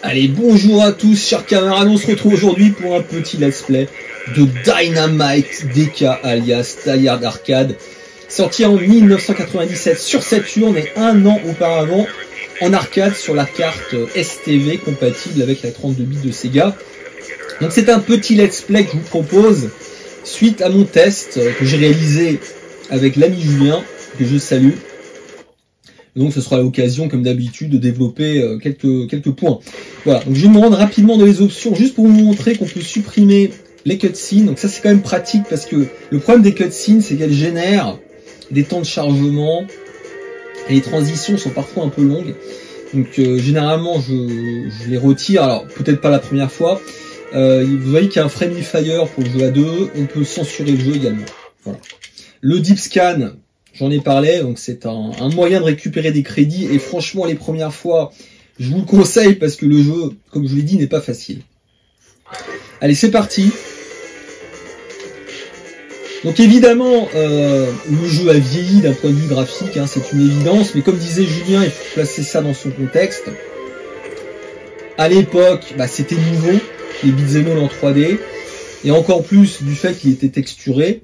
Allez, bonjour à tous, chers camarades, on se retrouve aujourd'hui pour un petit let's play de Dynamite DK alias Die Hard Arcade, sorti en 1997 sur Saturn et un an auparavant en arcade sur la carte STV compatible avec la 32 bits de Sega. Donc c'est un petit let's play que je vous propose suite à mon test que j'ai réalisé avec l'ami Julien, que je salue. Donc ce sera l'occasion, comme d'habitude, de développer quelques points. Voilà, donc je vais me rendre rapidement dans les options, juste pour vous montrer qu'on peut supprimer les cutscenes. Donc ça c'est quand même pratique, parce que le problème des cutscenes, c'est qu'elles génèrent des temps de chargement, et les transitions sont parfois un peu longues. Donc généralement je les retire, alors peut-être pas la première fois. Vous voyez qu'il y a un friendly fire pour le jeu à 2, on peut censurer le jeu également. Voilà. Le deep scan, j'en ai parlé, donc c'est un moyen de récupérer des crédits, et franchement les premières fois, je vous le conseille parce que le jeu, comme je vous l'ai dit, n'est pas facile. Allez, c'est parti. Donc évidemment, le jeu a vieilli d'un point de vue graphique, hein, c'est une évidence, mais comme disait Julien, il faut placer ça dans son contexte. À l'époque, c'était nouveau, les beat'em all en 3D, et encore plus du fait qu'il était texturé.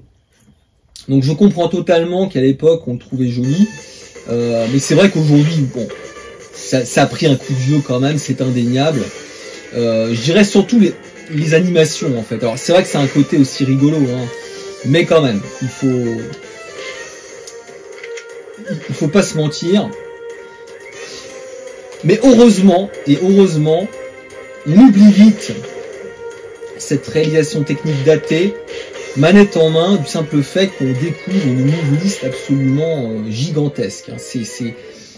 Donc je comprends totalement qu'à l'époque on le trouvait joli, mais c'est vrai qu'aujourd'hui, bon, ça a pris un coup de vieux quand même, c'est indéniable. Je dirais surtout les animations en fait. Alors c'est vrai que c'est un côté aussi rigolo, hein, mais quand même, il faut pas se mentir. Mais heureusement, on oublie vite cette réalisation technique datée, manette en main, du simple fait qu'on découvre une move list absolument gigantesque.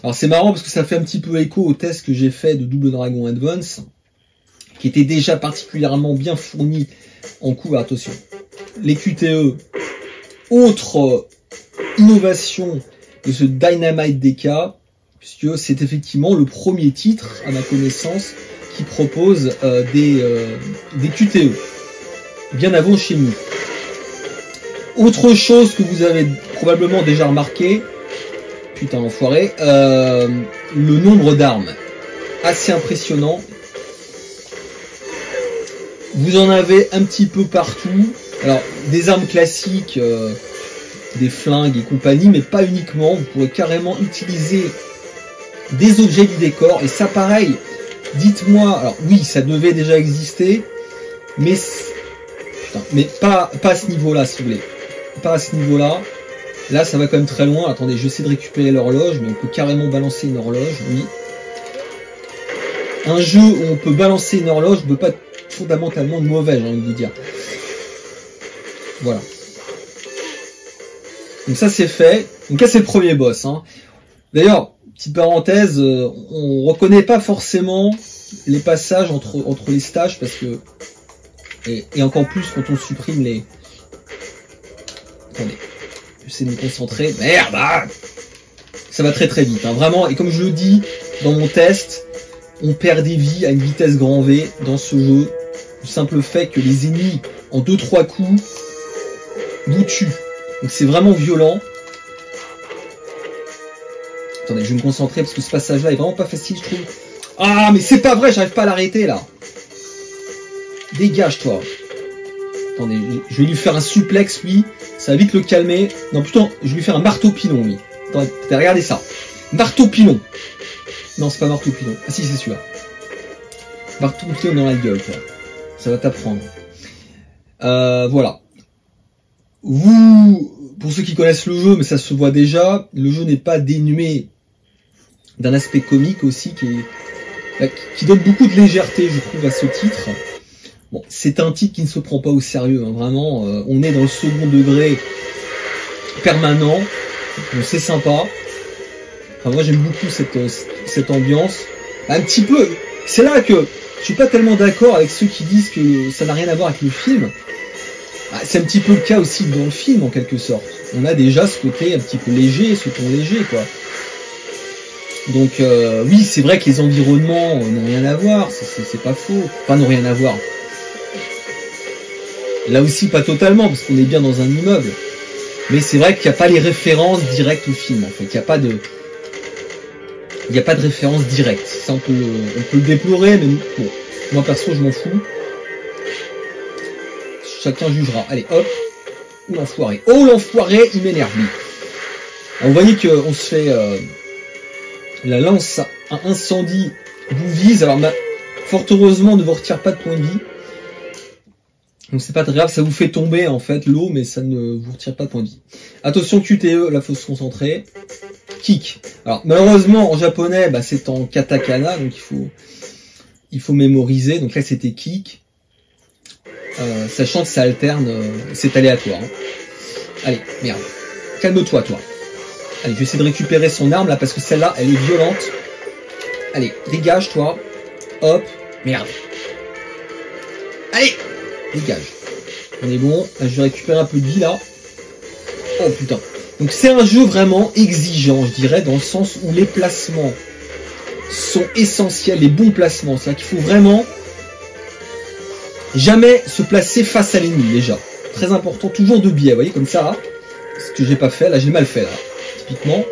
Alors c'est marrant parce que ça fait un petit peu écho au test que j'ai fait de Double Dragon Advance, qui était déjà particulièrement bien fourni en coup. Attention, les QTE, autre innovation de ce Dynamite DK, puisque c'est effectivement le premier titre, à ma connaissance, qui propose des QTE, bien avant chez nous. Autre chose que vous avez probablement déjà remarqué, putain enfoiré, le nombre d'armes, assez impressionnant. Vous en avez un petit peu partout. Alors des armes classiques, des flingues et compagnie, mais pas uniquement. Vous pourrez carrément utiliser des objets du décor, et ça pareil, dites-moi, alors oui, ça devait déjà exister, mais pas à ce niveau-là, si vous voulez. Pas à ce niveau-là. Là, ça va quand même très loin. Attendez, j'essaie de récupérer l'horloge, mais on peut carrément balancer une horloge, oui. Un jeu où on peut balancer une horloge ne peut pas être fondamentalement mauvais, j'ai envie de vous dire. Voilà. Donc ça, c'est fait. Donc là, c'est le premier boss, hein. D'ailleurs, petite parenthèse, on reconnaît pas forcément les passages entre les stages, parce que... Et encore plus quand on supprime les... Attendez, j'essaie de me concentrer. Merde, ça va très très vite, hein, vraiment. Et comme je le dis dans mon test, on perd des vies à une vitesse grand V dans ce jeu. Du simple fait que les ennemis, en 2-3 coups, nous tuent. Donc c'est vraiment violent. Attendez, je vais me concentrer parce que ce passage-là est vraiment pas facile, je trouve. Ah, mais c'est pas vrai, j'arrive pas à l'arrêter là. Dégage-toi. Attendez, je vais lui faire un suplex, lui. Ça va vite le calmer. Non, plutôt, je vais lui faire un marteau-pilon, lui. Attendez, regardez ça. Marteau-pilon. Non, c'est pas marteau-pilon. Ah si, c'est celui-là. Marteau-pilon dans la gueule, quoi. Ça va t'apprendre. Voilà. Pour ceux qui connaissent le jeu, mais ça se voit déjà, le jeu n'est pas dénué d'un aspect comique aussi, qui donne beaucoup de légèreté, je trouve, à ce titre. Bon, c'est un titre qui ne se prend pas au sérieux, hein, vraiment. On est dans le second degré permanent, donc c'est sympa. Enfin, moi j'aime beaucoup cette ambiance. Un petit peu, c'est là que je suis pas tellement d'accord avec ceux qui disent que ça n'a rien à voir avec le film. C'est un petit peu le cas aussi dans le film, en quelque sorte. On a déjà ce côté un petit peu léger, ce ton léger, quoi. Donc oui, c'est vrai que les environnements n'ont rien à voir, c'est pas faux. Enfin, n'ont rien à voir. Là aussi, pas totalement, parce qu'on est bien dans un immeuble. Mais c'est vrai qu'il n'y a pas les références directes au film, en fait. Il n'y a pas de... il n'y a pas de référence directe. Ça, on peut le déplorer, mais bon, moi perso, je m'en fous. Chacun jugera. Allez, hop. Ou l'enfoiré. Oh, l'enfoiré, il m'énerve, lui. Alors, vous voyez qu'on se fait... la lance à incendie vous vise. Alors, fort heureusement, on ne vous retire pas de points de vie. Donc, c'est pas très grave. Ça vous fait tomber, en fait, l'eau, mais ça ne vous retire pas de points de vie. Attention, QTE, là, faut se concentrer. Kick. Alors, malheureusement, en japonais, bah, c'est en katakana, donc il faut mémoriser. Donc là, c'était kick. Sachant que ça alterne, c'est aléatoire. Hein. Allez, merde. Calme-toi, toi. Allez, je vais essayer de récupérer son arme, là, parce que celle-là, elle est violente. Allez, dégage, toi. Hop. Merde. Allez, dégage. On est bon. Là, je vais récupérer un peu de vie, là. Oh, putain. Donc, c'est un jeu vraiment exigeant, je dirais, dans le sens où les placements sont essentiels, les bons placements. C'est-à-dire qu'il faut vraiment jamais se placer face à l'ennemi, déjà. Très important, toujours de biais, vous voyez, comme ça. Ce que j'ai pas fait, là, j'ai mal fait, là. Typiquement.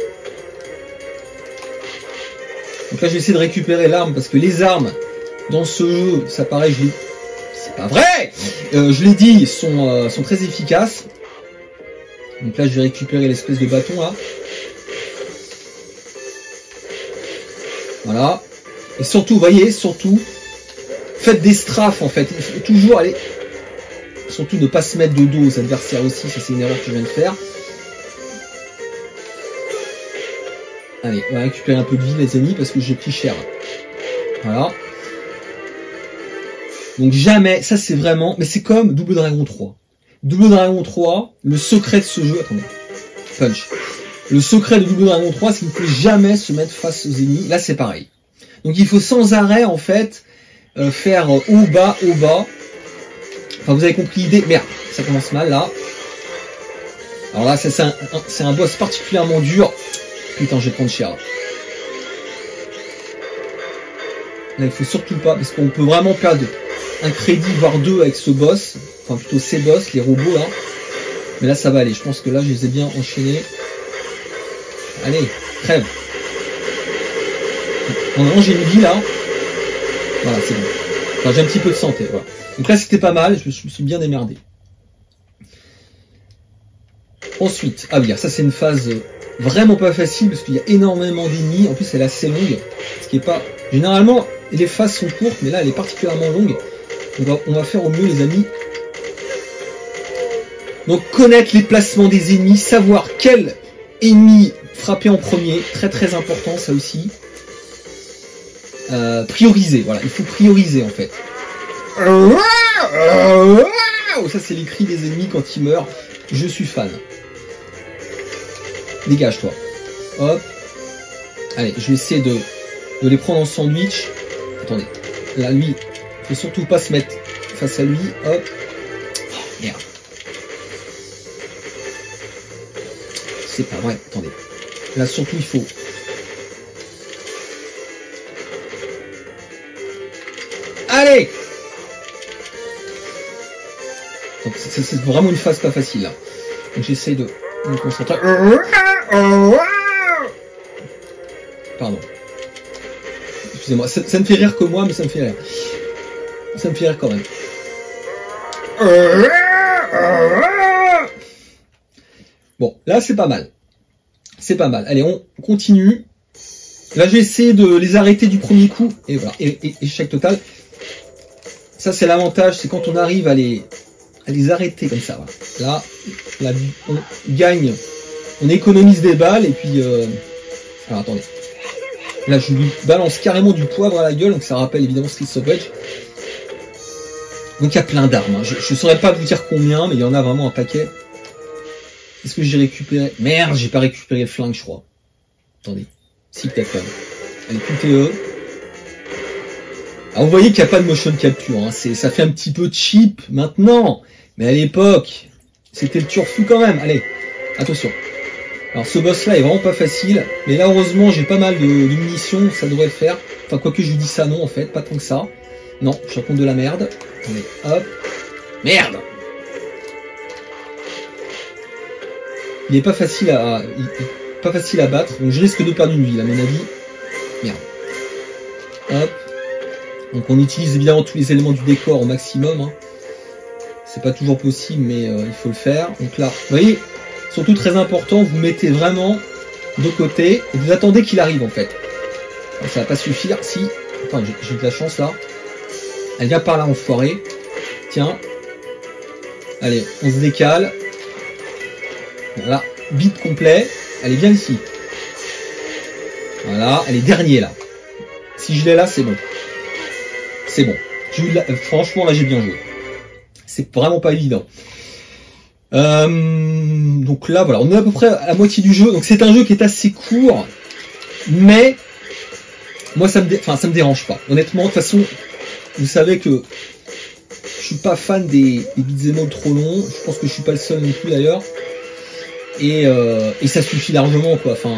Donc là, je vais essayer de récupérer l'arme, parce que les armes, dans ce jeu, ça paraît, c'est pas vrai, je l'ai dit, sont très efficaces. Donc là, je vais récupérer l'espèce de bâton, là. Voilà. Et surtout, vous voyez, surtout, faites des strafes, en fait. Il faut toujours aller... Surtout ne pas se mettre de dos aux adversaires aussi, ça c'est une erreur que je viens de faire. Allez, on va récupérer un peu de vie, les amis, parce que j'ai pris cher. Voilà. Donc jamais, ça c'est vraiment... Mais c'est comme Double Dragon 3. Double Dragon 3, le secret de ce jeu... Attendez. Punch. Le secret de Double Dragon 3, c'est qu'il ne faut jamais se mettre face aux ennemis. Là, c'est pareil. Donc il faut sans arrêt, en fait, faire haut, bas, haut, bas. Enfin, vous avez compris l'idée. Merde, ça commence mal, là. Alors là, c'est un boss particulièrement dur. Putain, je vais prendre cher. Là, il faut surtout pas, parce qu'on peut vraiment perdre un crédit, voire deux, avec ce boss. Enfin, plutôt ces boss, les robots, là. Mais là, ça va aller. Je pense que là, je les ai bien enchaînés. Allez, crève. Normalement, j'ai une vie, là. Voilà, c'est bon. Enfin, j'ai un petit peu de santé, voilà. Donc là, c'était pas mal. Je me suis bien démerdé. Ensuite, ah oui, ça, c'est une phase vraiment pas facile, parce qu'il y a énormément d'ennemis. En plus, elle est assez longue. Ce qui est pas... Généralement, les phases sont courtes, mais là, elle est particulièrement longue. On va faire au mieux, les amis. Donc, connaître les placements des ennemis, savoir quel ennemi frapper en premier, très très important, ça aussi. Prioriser, voilà, il faut prioriser en fait. Ça, c'est les cris des ennemis quand ils meurent. Je suis fan. Dégage-toi. Hop. Allez, je vais essayer de les prendre en sandwich. Attendez. Là, lui, faut surtout pas se mettre face à lui. Hop. Oh, merde. C'est pas vrai. Attendez. Là, surtout, il faut... Allez! Donc, c'est vraiment une phase pas facile, là. Donc, j'essaie de me concentrer. Pardon. Excusez-moi, ça me fait rire que moi, mais ça me fait rire. Ça me fait rire quand même. Bon, là, c'est pas mal. C'est pas mal. Allez, on continue. Là, j'ai essayé de les arrêter du premier coup. Et voilà, et échec total. Ça, c'est l'avantage, c'est quand on arrive à les arrêter comme ça. Voilà. Là, on gagne, on économise des balles, et puis... Alors, attendez. Là, je lui balance carrément du poivre à la gueule, donc ça rappelle évidemment Streets of Rage. Donc, il y a plein d'armes. Hein. Je ne saurais pas vous dire combien, mais il y en a vraiment un paquet. Est-ce que j'ai récupéré... Merde, j'ai pas récupéré le flingue, je crois. Attendez. Si, peut-être quand même. Allez, QTE. Alors, vous voyez qu'il n'y a pas de motion capture. Hein. Ça fait un petit peu cheap maintenant. Mais à l'époque, c'était le turfu quand même. Allez, attention. Alors, ce boss-là est vraiment pas facile. Mais là, heureusement, j'ai pas mal de munitions. Ça devrait le faire. Enfin, quoique je vous dis ça, non, en fait. Pas tant que ça. Non, je raconte de la merde. Attendez, hop. Merde! Il est pas facile à battre. Donc, je risque de perdre une vie, à mon avis. Merde. Hop. Donc on utilise évidemment tous les éléments du décor au maximum. Hein. C'est pas toujours possible, mais il faut le faire. Donc là, vous voyez, surtout très important, vous mettez vraiment de côté et vous attendez qu'il arrive en fait. Alors, ça va pas suffire. Si, attends, j'ai de la chance là. Elle vient par là, enfoiré. Tiens. Allez, on se décale. Voilà, bit complet. Elle est bien ici. Voilà, elle est dernier là. Si je l'ai là, c'est bon. C'est bon. Franchement, là, j'ai bien joué. C'est vraiment pas évident. Donc là, voilà, on est à peu près à la moitié du jeu. Donc c'est un jeu qui est assez court, mais moi, ça me dérange pas. Honnêtement, de toute façon, vous savez que je suis pas fan des beat'em all trop longs. Je pense que je suis pas le seul non plus d'ailleurs. Et ça suffit largement, quoi. Enfin,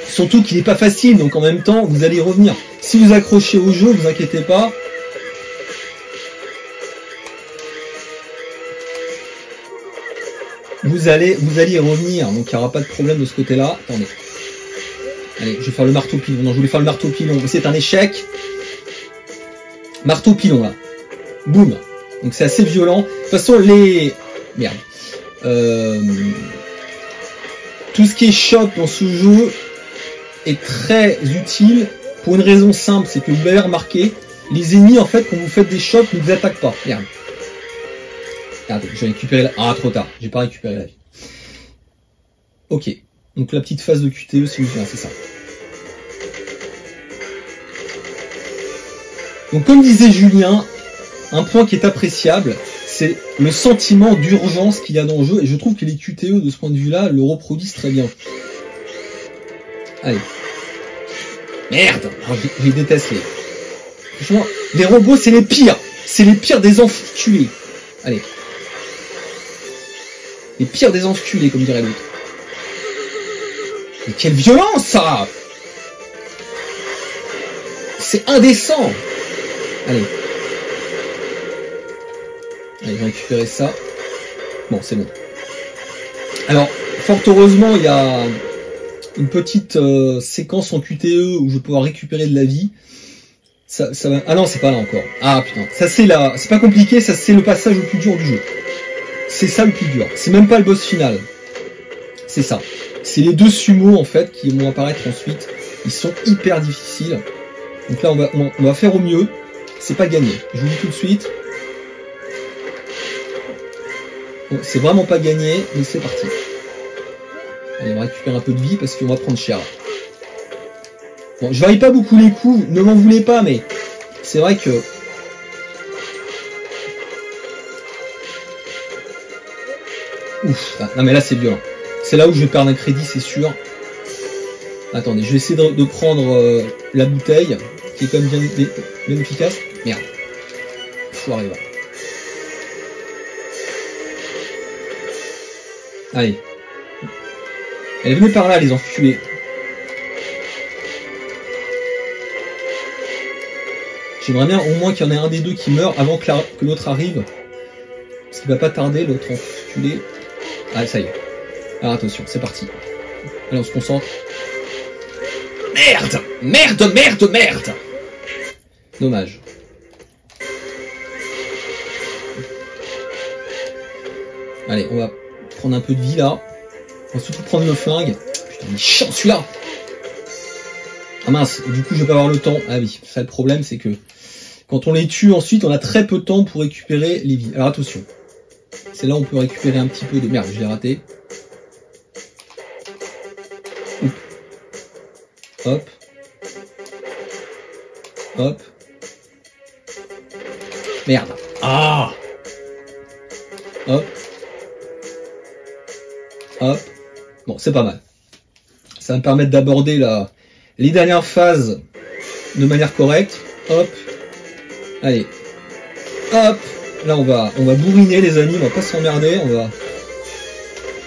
surtout qu'il n'est pas facile, donc en même temps, vous allez y revenir. Si vous accrochez au jeu, vous inquiétez pas. Vous allez y revenir, donc il n'y aura pas de problème de ce côté-là. Attendez. Allez, je vais faire le marteau pilon. Non, je voulais faire le marteau pilon. C'est un échec. Marteau pilon, là. Boum. Donc c'est assez violent. De toute façon, merde. Tout ce qui est shop dans ce jeu est très utile pour une raison simple, c'est que vous l'avez remarqué, les ennemis, en fait, quand vous faites des shops, ne vous attaquent pas. Merde. Regardez, je vais récupérer la... Ah, trop tard. J'ai pas récupéré la vie. Ok. Donc la petite phase de QTE, si vous voulez, c'est ça. Donc comme disait Julien, un point qui est appréciable, c'est le sentiment d'urgence qu'il y a dans le jeu, et je trouve que les QTE, de ce point de vue-là, le reproduisent très bien. Allez. Merde! Je les déteste, franchement, les robots, c'est les pires! C'est les pires des enculés! Allez. Les pires des enculés, comme dirait l'autre. Mais quelle violence, ça! C'est indécent! Allez. Allez, je vais récupérer ça. Bon, c'est bon. Alors, fort heureusement, il y a une petite séquence en QTE où je vais pouvoir récupérer de la vie. Ça va... Ah non, c'est pas là encore. Ah putain, ça c'est là. C'est pas compliqué, ça c'est le passage le plus dur du jeu. C'est ça le plus dur. C'est même pas le boss final. C'est ça. C'est les deux sumos en fait qui vont apparaître ensuite. Ils sont hyper difficiles. Donc là, on va faire au mieux. C'est pas gagné. Je vous dis tout de suite. C'est vraiment pas gagné, mais c'est parti. Allez, on va récupérer un peu de vie parce qu'on va prendre cher. Bon, je varie pas beaucoup les coups, ne m'en voulez pas, mais c'est vrai que... Ouf, non mais là c'est violent. C'est là où je vais perdre un crédit, c'est sûr. Attendez, je vais essayer de prendre la bouteille, qui est quand même bien efficace. Merde. Foiré, va. Allez. Allez, venez par là, les enculés. J'aimerais bien au moins qu'il y en ait un des deux qui meurt avant que l'autre arrive. Parce qu'il va pas tarder, l'autre enculé. Ah, ça y est. Alors attention, c'est parti. Allez, on se concentre. Merde! Merde, merde, merde! Dommage. Allez, on va prendre un peu de vie là. On va surtout prendre le flingue. Putain, il est chiant celui-là! Ah mince, du coup je vais pas avoir le temps. Ah oui, ça le problème c'est que quand on les tue ensuite, on a très peu de temps pour récupérer les vies. Alors attention. C'est là où on peut récupérer un petit peu de... Merde, je l'ai raté. Oup. Hop. Hop. Merde. Ah. Hop. Hop. Bon, c'est pas mal. Ça va me permettre d'aborder les dernières phases de manière correcte. Hop. Allez. Hop. Là, on va bourriner, les amis. On va pas s'emmerder.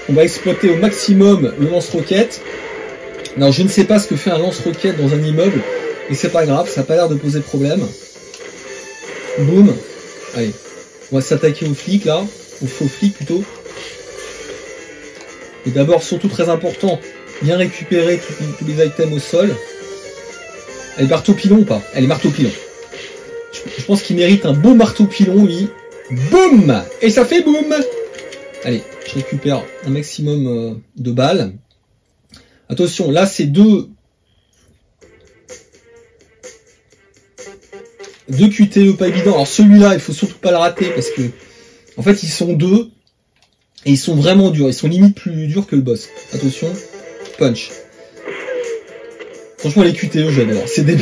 On va exploiter au maximum le lance-roquette. Alors, je ne sais pas ce que fait un lance-roquette dans un immeuble. Mais c'est pas grave. Ça n'a pas l'air de poser problème. Boum. Allez. On va s'attaquer aux flics, là. Aux faux flics, plutôt. Et d'abord, surtout très important, bien récupérer tous les items au sol. Elle est marteau-pilon ou pas? Elle est marteau-pilon. Je pense qu'il mérite un beau marteau-pilon, lui. Boum! Et ça fait boum! Allez, je récupère un maximum de balles. Attention, là, c'est deux QTE pas évident. Alors celui-là, il faut surtout pas le rater parce que, en fait, ils sont deux et ils sont vraiment durs. Ils sont limite plus durs que le boss. Attention, punch. Franchement, les QTE, j'adore. C'est des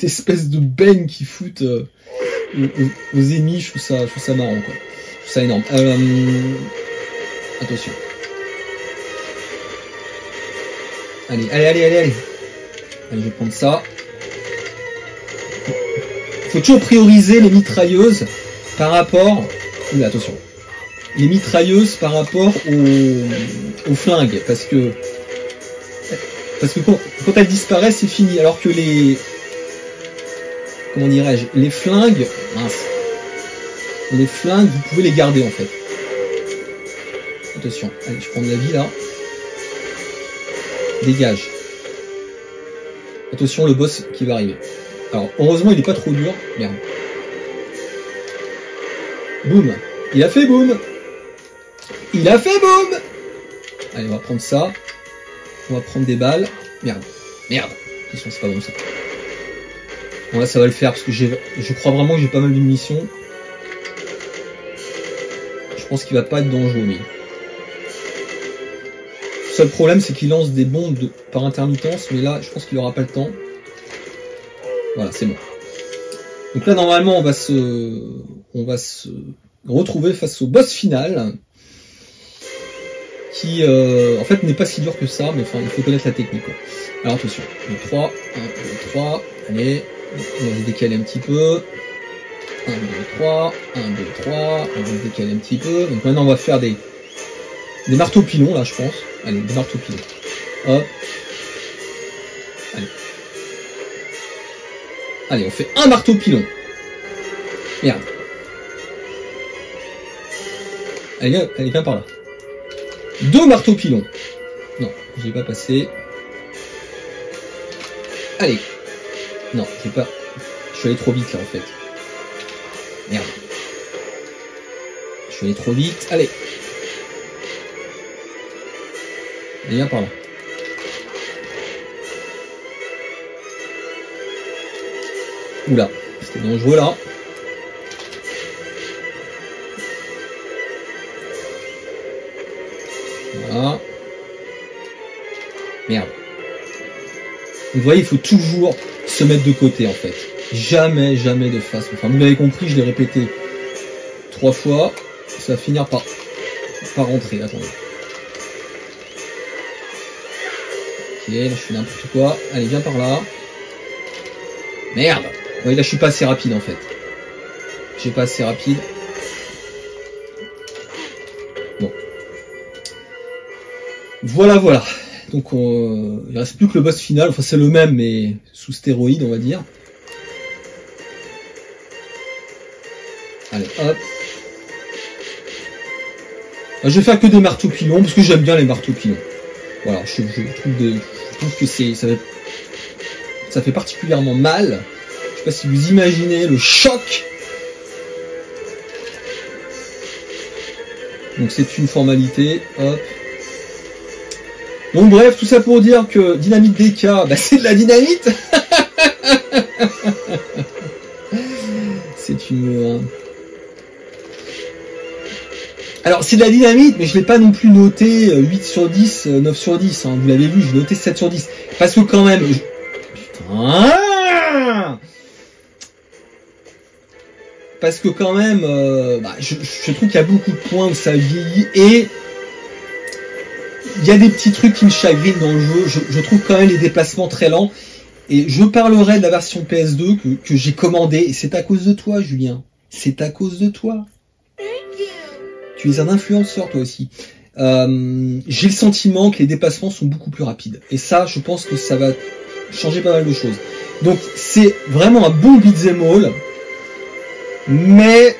espèces de bennes qui foutent aux ennemis. Je trouve ça marrant, quoi. Je trouve ça énorme. Attention. Allez. Allez, je vais prendre ça. Faut toujours prioriser les mitrailleuses par rapport... Oula, attention. Les mitrailleuses par rapport aux flingues. Parce que quand elles disparaissent, c'est fini. Alors que les... Comment dirais-je? Les flingues... Mince. Les flingues, vous pouvez les garder, en fait. Attention. Allez, je prends de la vie, là. Dégage. Attention, le boss qui va arriver. Alors, heureusement, il est pas trop dur. Merde. Boum. Il a fait boum. Il a fait boum. Allez, on va prendre ça. On va prendre des balles. Merde. Attention, c'est pas bon, ça. Bon, là, ça va le faire, parce que je crois vraiment que j'ai pas mal de munitions. Je pense qu'il va pas être dangereux, lui. Le seul problème, c'est qu'il lance des bombes par intermittence, mais là, je pense qu'il aura pas le temps. Voilà, c'est bon. Donc là, normalement, on va se retrouver face au boss final, qui, en fait, n'est pas si dur que ça, mais enfin, il faut connaître la technique, quoi. Alors, attention. 1, 2, 3, 1, 2, 3, allez, on va se décaler un petit peu. 1, 2, 3, 1, 2, 3, on va se décaler un petit peu. Donc maintenant, on va faire des marteaux pilons, là, je pense. Allez, des marteaux pilons. Hop. Allez, on fait un marteau pilon. Merde. Allez, viens par là. 2 marteaux pilons. Non, j'ai pas passé. Allez. Non, j'ai pas... Je suis allé trop vite, là, en fait. Merde. Je suis allé trop vite. Allez. Allez, viens par là. Oula, c'était dangereux là. Voilà. Merde. Vous voyez, il faut toujours se mettre de côté en fait. Jamais de face. Enfin, vous l'avez compris, je l'ai répété 3 fois. Ça va finir par rentrer. Attendez. Ok, là je fais n'importe quoi. Allez, viens par là. Merde. Oui, là je suis pas assez rapide en fait. J'ai pas assez rapide. Bon. Voilà. Donc il reste plus que le boss final. Enfin c'est le même mais sous stéroïde on va dire. Allez hop. Je vais faire que des marteaux pilons parce que j'aime bien les marteaux pilons. Voilà, je trouve que ça fait particulièrement mal. Je sais pas si vous imaginez le choc. Donc c'est une formalité, hop. Donc bref, tout ça pour dire que dynamite DK, bah c'est de la dynamite. C'est une... Alors c'est de la dynamite, mais je l'ai pas non plus noté 8 sur 10, 9 sur 10. Hein. Vous l'avez vu, je l'ai noté 7 sur 10. Parce que quand même... Putain. Parce que quand même, je trouve qu'il y a beaucoup de points où ça vieillit et il y a des petits trucs qui me chagrinent dans le jeu. Je trouve quand même les déplacements très lents. Et je parlerai de la version PS2 que j'ai commandée. Et c'est à cause de toi, Julien. C'est à cause de toi. Tu es un influenceur, toi aussi. J'ai le sentiment que les déplacements sont beaucoup plus rapides. Et ça, je pense que ça va changer pas mal de choses. Donc, c'est vraiment un bon beat'em all. Mais,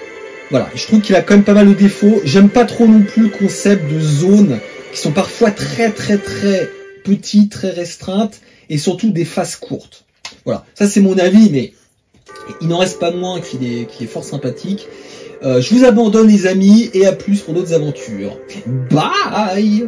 voilà, je trouve qu'il a quand même pas mal de défauts. J'aime pas trop non plus le concept de zones qui sont parfois très petites, très restreintes. et surtout des phases courtes. Voilà, ça c'est mon avis, mais il n'en reste pas moins qu'il est fort sympathique. Je vous abandonne les amis, et à plus pour d'autres aventures. Bye!